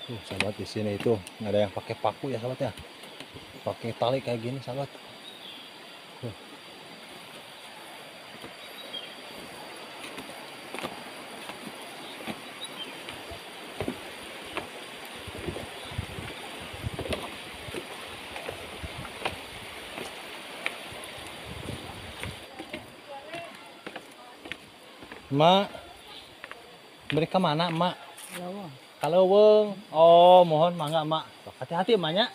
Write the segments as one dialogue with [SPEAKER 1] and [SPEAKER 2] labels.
[SPEAKER 1] Sahabat, di sini itu nggak ada yang pakai paku ya sahabat ya, pakai tali kayak gini sahabat. Mak, beri ke mana mak? Kalau weng, oh mohon mangga mak, hati-hati emaknya.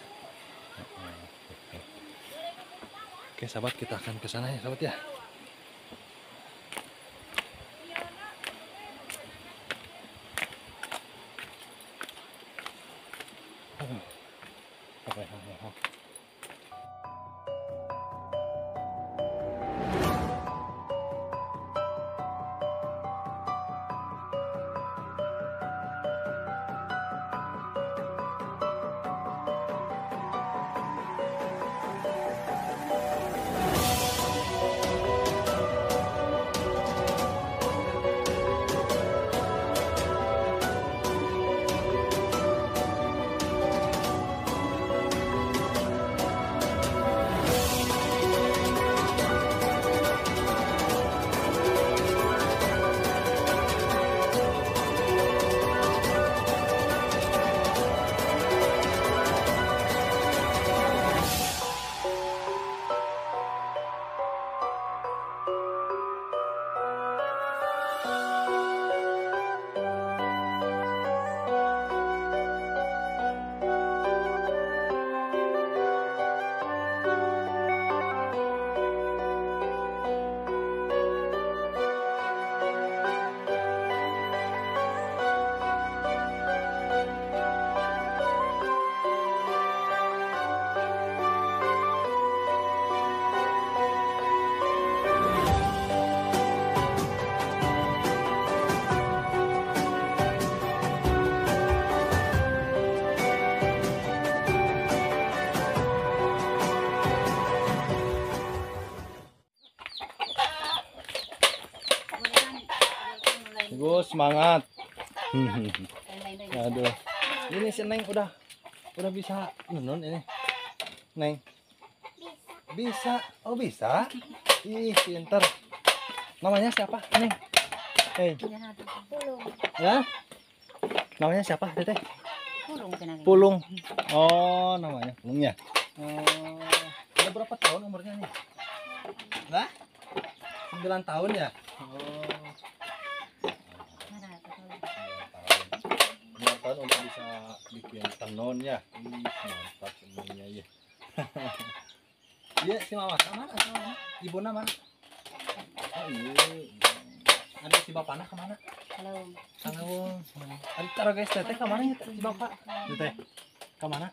[SPEAKER 1] Oke sahabat, kita akan ke sana ya sahabat ya. Gus semangat. Aduh, ini si Neng udah bisa menun ini. Neng bisa, oh bisa. Ih pinter. Namanya siapa Neng? Ya, namanya siapa Teteh? Pulung. Oh namanya Pulung ya. Oh, udah berapa tahun umurnya nih? Nah, 9 tahun ya. Oh. Tahun untuk bisa bikin tenun ya. Mantap semuanya ya. Iya si mama mana? Ibu mana? Oh iya. Ada si bapaknya kemana? Halo. Ada taruh guys teteh kemana ya si bapak? Teteh kemana?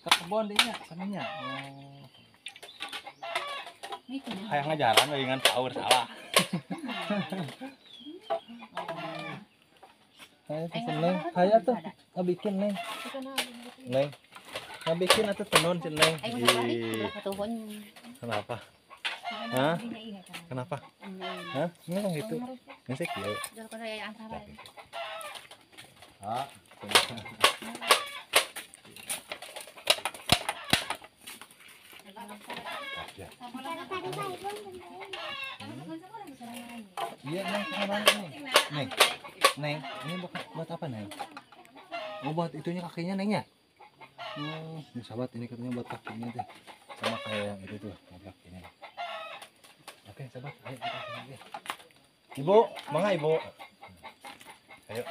[SPEAKER 1] Ke kebon dia sananya. Oh. Kayak ngajaran dengan power salah. Saya seneng, saya tuh bikin Neng. Neng, bikin atau tenun sih Neng. Kenapa? Hah? Kenapa? Hah? Ini kan gitu. Ini sih kieu. Ah. Iya Neng, kemana Neng? Neng. Neng, ini buat apa Neng? Oh buat itunya kakinya Neng ya? Ini sahabat ini katanya buat kakinya deh. Sama kayak yang itu tuh, buat kakinya. Oke sahabat, ayo kita lagi. Ibu, mangga Ibu. Ayo.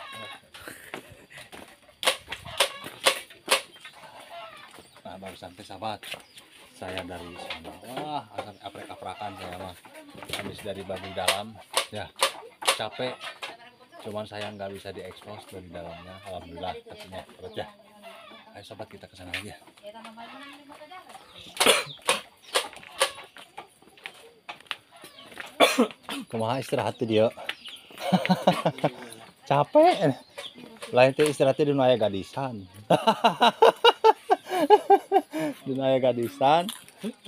[SPEAKER 1] Nah baru sampai sahabat. Saya dari sana. Wah, aprek-aprakan saya mah. Habis dari bagian dalam, ya capek. Cuman saya nggak bisa diekspos dari dalamnya. Alhamdulillah katanya berat ya. Ayo sobat kita ke sana lagi ya. Kumaha istirahat tuh dia. Capek. Lain teh istirahatnya di aya gadisan. Di aya gadisan.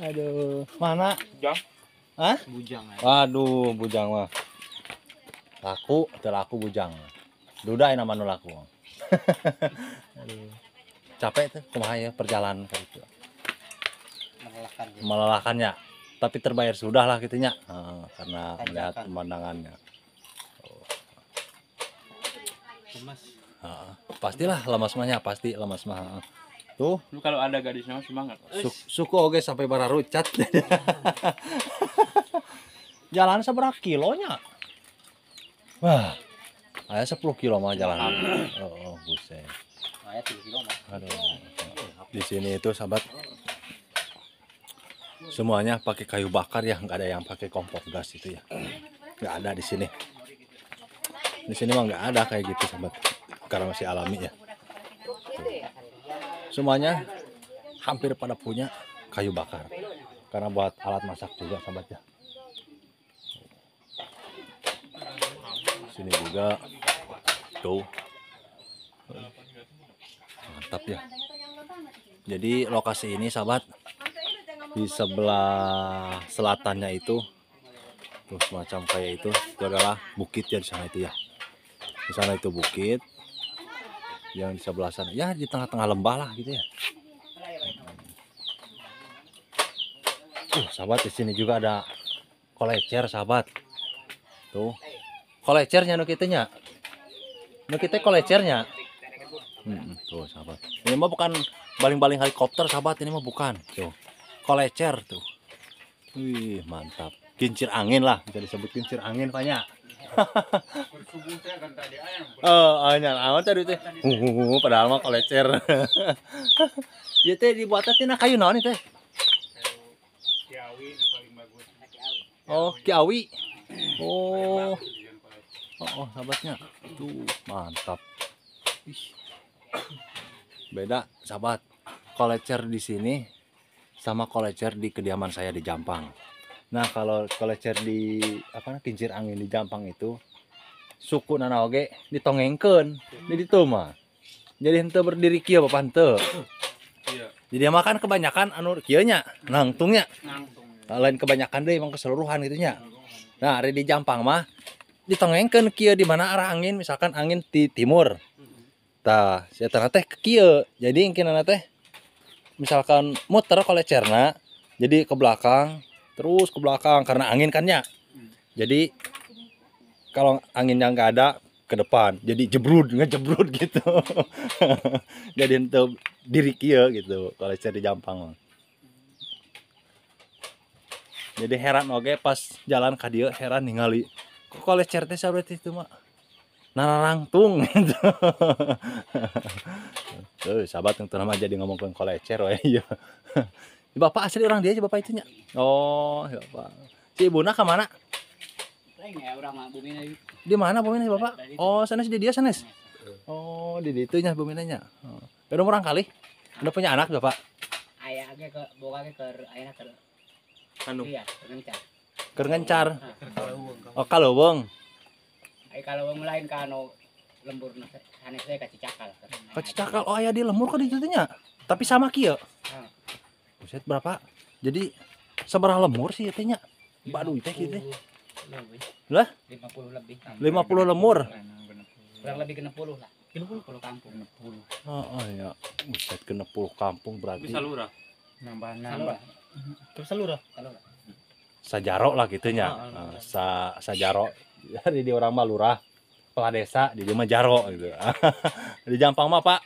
[SPEAKER 1] Aduh, mana?
[SPEAKER 2] Bujang.
[SPEAKER 1] Hah?
[SPEAKER 2] Bujang.
[SPEAKER 1] Waduh, bujang mah. Laku bujang. Duda nama nu laku. Aduh. Capek tuh kumaha ya perjalanan kayak gitu. Melelahkannya. Tapi terbayar sudah lah gitunya. Karena melihat pemandangannya.
[SPEAKER 2] Lemas.
[SPEAKER 1] Pastilah lemas mahnya, pasti lemas mah. Tuh,
[SPEAKER 2] Lu kalau ada gadis nama semangat.
[SPEAKER 1] suku oge sampai bara rucat. Jalan seberapa kilonya? Wah, aya 10 kilo mah jalan. Oh, buset.
[SPEAKER 2] Aya 3 kilo mah.
[SPEAKER 1] Aduh. Di sini itu sahabat semuanya pakai kayu bakar ya, nggak ada yang pakai kompor gas itu ya. Nggak ada di sini. Di sini mah nggak ada kayak gitu sahabat. Karena masih alami ya. Semuanya hampir pada punya kayu bakar. Karena buat alat masak juga sahabat ya. Sini juga tuh. Mantap ya. Jadi lokasi ini sahabat di sebelah selatannya itu tuh semacam kayak itu adalah bukit ya di sana itu ya. Di sana itu bukit. Yang di sebelah sana ya di tengah-tengah lembah lah gitu ya. Sahabat di sini juga ada kolecer sahabat. Tuh. Kolecernya nu kitu nya. Nu kitu kolecernya. Tuh sahabat. Ini mah bukan baling-baling helikopter sahabat, ini mah bukan. Tuh. Kolecer tuh. Wih, mantap. Kincir angin lah, bisa disebut kincir angin banyak. Anyar awan tadi teh. Padahal mah kolecer. Ieu teh dibuatna tina kayu naon teh?
[SPEAKER 2] Kiawi paling bagus.
[SPEAKER 1] Oh, kiawi. Oh. Oh, sahabatnya. Tuh, mantap. Ih. Beda, sahabat. Kolecer di sini sama kolecer di kediaman saya di Jampang. Nah, kalau kolecer di kincir angin di Jampang itu suku nana oge ditongengkeun di ditu mah. Jadi henteu berdiri kieu Bapak henteu.
[SPEAKER 2] Iya.
[SPEAKER 1] Jadi makan kebanyakan anu kieu nya, nangtungnya.
[SPEAKER 2] Nangtung.
[SPEAKER 1] Lain kebanyakan deui emang keseluruhan gitu nya. Nah, ari di Jampang mah ditongengkeun kieu di mana arah angin, misalkan angin di timur. Tah, sia teh ke kieu. Jadi engkeunna teh misalkan muter kolecerna jadi ke belakang terus ke belakang karena angin kan ya. Jadi kalau anginnya nggak ada ke depan jadi ngejebrud gitu. Jadi untuk diri kieu gitu kolecer di Jampang. Jadi heran oge pas jalan ka dieu heran ningali kok kolecer teh saberti itu mah narangtung gitu. Tuh sahabat yang nama jadi ngomongin kolecer we ieu. Bapak asli orang dia aja bapak itunya. Oh, ya Pak. Si ibuna ke mana? Di mana bumina bapak? Oh, sanes di dia sanes. Oh, di ditunya buminanya. Oh. Udah orang kali. Udah punya anak bapak?
[SPEAKER 3] Aya ge ke boga ge keur ayeuna keur
[SPEAKER 1] Anu.
[SPEAKER 3] iya, ngencar.
[SPEAKER 1] Keur ngencar. Oh, kaleuweung.
[SPEAKER 3] Ai kalau lain ka anu lemburna sanes we ka Cicakal.
[SPEAKER 1] Ka Cicakal. Oh, aya di lembur kok di ditunya. Tapi sama kieu.
[SPEAKER 3] Heeh.
[SPEAKER 1] Buset berapa? Jadi seberapa lemur sih itunya? Baduy teh kieu teh. Lah?
[SPEAKER 3] 50 lebih.
[SPEAKER 1] 50 lemur.
[SPEAKER 3] Kurang lebih 60 lah. 60 kampung. 60.
[SPEAKER 1] Oh ya. Buset ke 60 kampung berarti.
[SPEAKER 2] Bisa lurah.
[SPEAKER 3] Nambah.
[SPEAKER 2] Terus lurah.
[SPEAKER 1] Sajaro lah gitunya. Sajaro. Jadi di orang mah lurah, kepala desa, di dia mah jaro gitu. Di Jampang mah Pak,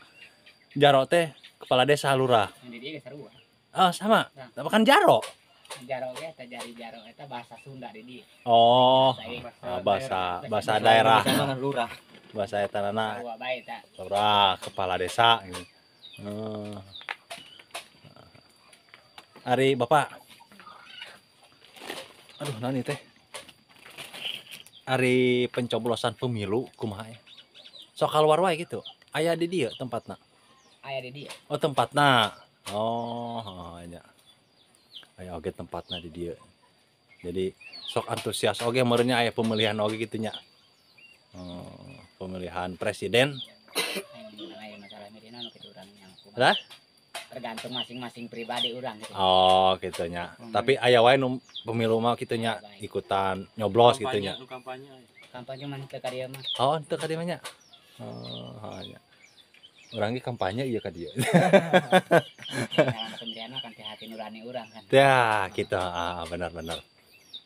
[SPEAKER 1] jaro teh kepala desa lurah.
[SPEAKER 3] Di dieu ge sarua.
[SPEAKER 1] Oh, sama. Tapi kan jaro.
[SPEAKER 3] Jaro ge teh jari jaro eta bahasa Sunda di dieu.
[SPEAKER 1] Oh, bahasa daerah.
[SPEAKER 2] Lurah.
[SPEAKER 1] Bahasa etanana
[SPEAKER 3] Sarua bae eta.
[SPEAKER 1] lurah, kepala desa gitu. Ari Bapak. Aduh, nani teh? Ari pencoblosan pemilu kumaha ya? Sok keluar wae gitu. Aya di dieu tempatna.
[SPEAKER 3] Aya di dieu.
[SPEAKER 1] Oh, tempatna. Oh, nya. Aya oge tempatna di dieu. Jadi sok antusias oge meureunnya aya pemilihan oge kitu nya. Pemilihan presiden.
[SPEAKER 3] Aya masalah medina nu kitu urang yang
[SPEAKER 1] Lah?
[SPEAKER 3] tergantung masing-masing pribadi urang gitu.
[SPEAKER 1] Oh, kitu nya. Tapi aya wae nu pemilu mah kitu nya ikutan nyoblos kitu nya.
[SPEAKER 2] Kampanye.
[SPEAKER 3] Kampanye mah teu ka dieu mah.
[SPEAKER 1] Oh, teu ka dieu nya. Oh, ya. Orangnya kampanye iya ka dia.
[SPEAKER 3] Dalam pemilihan kan hati nurani orang kan.
[SPEAKER 1] Ya, kita benar-benar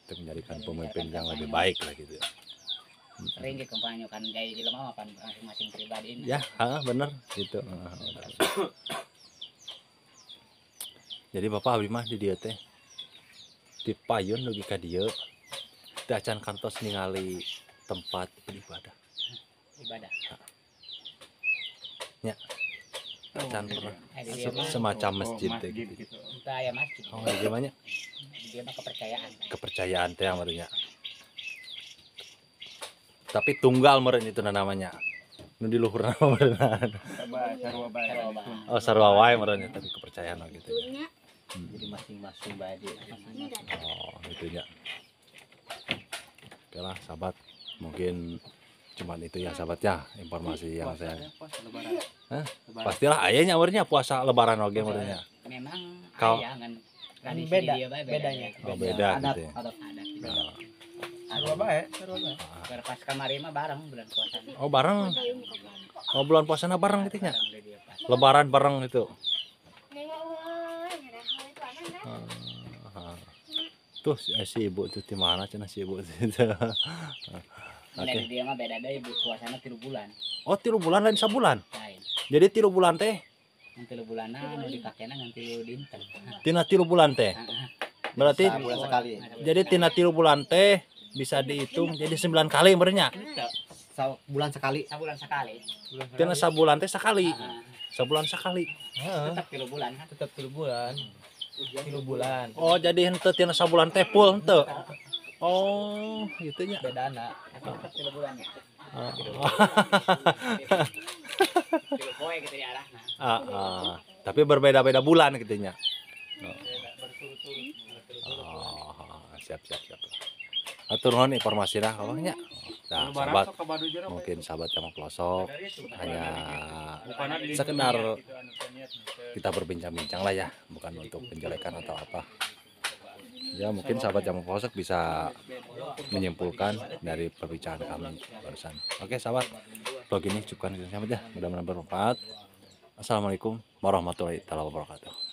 [SPEAKER 1] untuk menjadikan pemimpin yang lebih baik lah gitu.
[SPEAKER 3] Sering di kampanye kan gaya di lemah kan masing-masing pribadi ini.
[SPEAKER 1] Ya, benar gitu. Benar. Jadi Bapak abdi mah di dieu teh dipayun dugi ka dieu teu acan kantos ningali tempat beribadah.
[SPEAKER 3] Ibadah.
[SPEAKER 1] Ya. Acan pernah
[SPEAKER 3] Di dia mah
[SPEAKER 1] semacam masjid teh gitu.
[SPEAKER 3] itu aya masjid.
[SPEAKER 1] Oh, di mana?
[SPEAKER 3] Dia mah kepercayaan.
[SPEAKER 1] Kepercayaan teh amarnya. Tapi tunggal meureun itu namanya. Nu di luhur nama meureun. Oh, sarua wae meureun tapi kepercayaan gitu.
[SPEAKER 2] Jadi masing-masing bade.
[SPEAKER 1] Oh, gitu ya. Oke lah, sahabat. Mungkin cuman itu ya sahabat ya informasi yang saya. Hah? Pastilah ayahnya umurnya puasa lebaran oge umurnya.
[SPEAKER 3] Memang
[SPEAKER 1] Kau-
[SPEAKER 3] aya kan tradisi
[SPEAKER 2] Beda,
[SPEAKER 3] di dia bae
[SPEAKER 2] bedanya.
[SPEAKER 1] Oh, beda
[SPEAKER 2] Adat,
[SPEAKER 1] gitu ya.
[SPEAKER 3] Adat.
[SPEAKER 1] Nah,
[SPEAKER 2] Sarua bae.
[SPEAKER 3] Pas kamari mah bareng bulan puasa.
[SPEAKER 1] oh bareng. Oh bulan puasana bareng gitu nya.
[SPEAKER 3] Bareng di dia pas.
[SPEAKER 1] Lebaran bareng itu. Tuh si ibu tuh di mana cenah si ibu itu.
[SPEAKER 3] Dan
[SPEAKER 1] Oke.
[SPEAKER 3] di dia mah beda deui puasana 3 bulan.
[SPEAKER 1] Oh 3 bulan lain sabulan.
[SPEAKER 3] Lain.
[SPEAKER 1] Jadi 3 bulan teh.
[SPEAKER 3] Yang 3 bulanan nu dipakena ngan 3 dinten.
[SPEAKER 1] Tina 3 bulan teh. Berarti
[SPEAKER 2] Bulan sekali.
[SPEAKER 1] jadi tina 3 bulan teh bisa dihitung jadi 9 kali berenya.
[SPEAKER 2] Bulan sekali.
[SPEAKER 3] Sabulan sekali.
[SPEAKER 1] Tina sabulan teh sekali.
[SPEAKER 3] Ah,
[SPEAKER 1] Sabulan sekali.
[SPEAKER 3] tetap 3 bulan kan.
[SPEAKER 2] Tetap 3 bulan. 3 bulan.
[SPEAKER 1] Oh jadi henteu tina sabulan teh full henteu. Oh, gitu nya.
[SPEAKER 2] Bedana.
[SPEAKER 3] Tetap 3 bulan ya.
[SPEAKER 1] Oh.
[SPEAKER 3] 3 poe gitu di arahna.
[SPEAKER 1] Tapi berbeda-beda bulan gitu nya. Oh, siap. Atur nuhun informasi dah kalau nya. Nah, sahabat, mungkin sahabat yang mau pelosok hanya sekedar kita berbincang-bincang lah ya, bukan untuk penjelekan atau apa. Ya mungkin sahabat yang mau pelosok bisa menyimpulkan dari perbincangan kami barusan. Oke sahabat, vlog ini cukupkan sahabat ya, mudah-mudahan bermanfaat. Assalamualaikum warahmatullahi wabarakatuh.